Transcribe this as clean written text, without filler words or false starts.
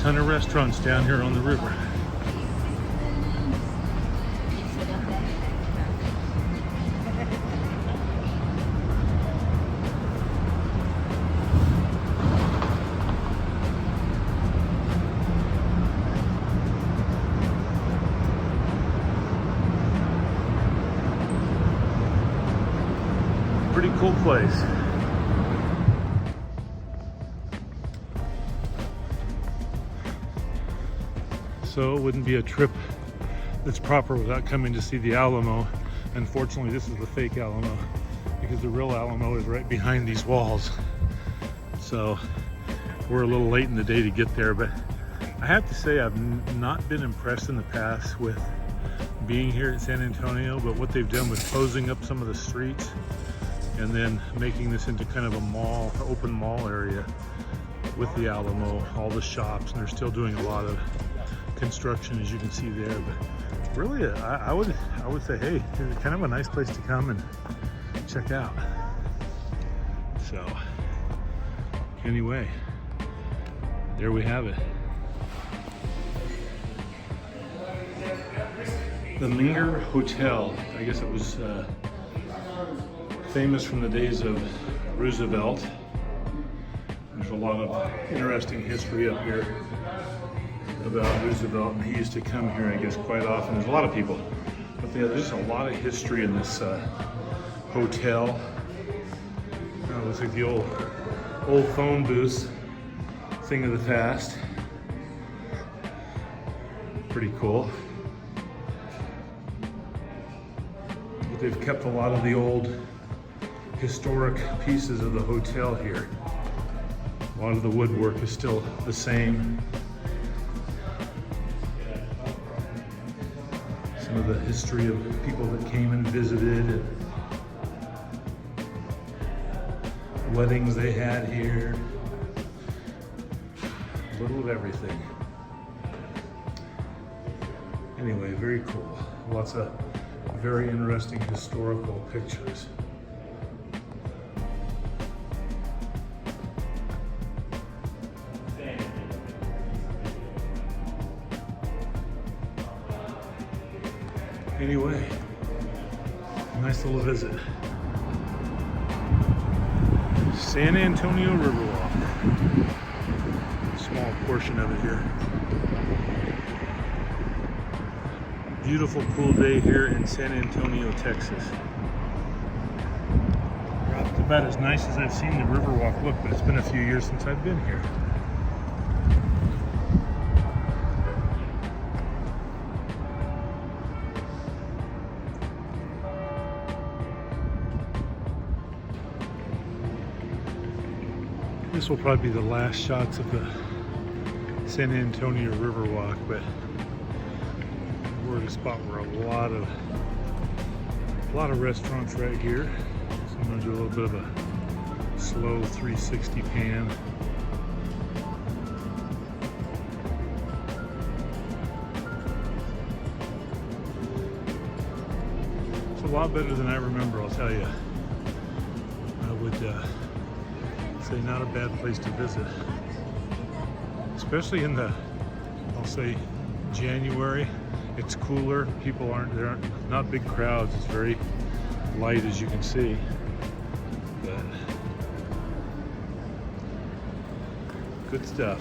ton of restaurants down here on the river. Pretty cool place. So it wouldn't be a trip that's proper without coming to see the Alamo. Unfortunately, this is the fake Alamo because the real Alamo is right behind these walls. So we're a little late in the day to get there, but I have to say I've not been impressed in the past with being here at San Antonio, but what they've done with closing up some of the streets and then making this into kind of a mall, open mall area with the Alamo, all the shops, and they're still doing a lot of construction, as you can see there. But really, I would say, hey, it's kind of a nice place to come and check out. So anyway, there we have it. The Menger Hotel, I guess it was famous from the days of Roosevelt. There's a lot of interesting history up here about Roosevelt, and he used to come here, I guess, quite often. There's a lot of people, but there's a lot of history in this hotel. It looks like the old phone booth, thing of the past. Pretty cool. But they've kept a lot of the old historic pieces of the hotel here. A lot of the woodwork is still the same. Some of the history of people that came and visited, and weddings they had here. A little of everything. Anyway, very cool. Lots of very interesting historical pictures. Anyway, nice little visit. San Antonio Riverwalk. Small portion of it here. Beautiful, cool day here in San Antonio, Texas. It's about as nice as I've seen the Riverwalk look, but it's been a few years since I've been here. This will probably be the last shots of the San Antonio Riverwalk, but we're at a spot where a lot of restaurants right here. So I'm gonna do a little bit of a slow 360 pan. It's a lot better than I remember, I'll tell you. I would say not a bad place to visit, especially in the, I'll say, January. It's cooler, there aren't not big crowds, it's very light, as you can see, but good stuff.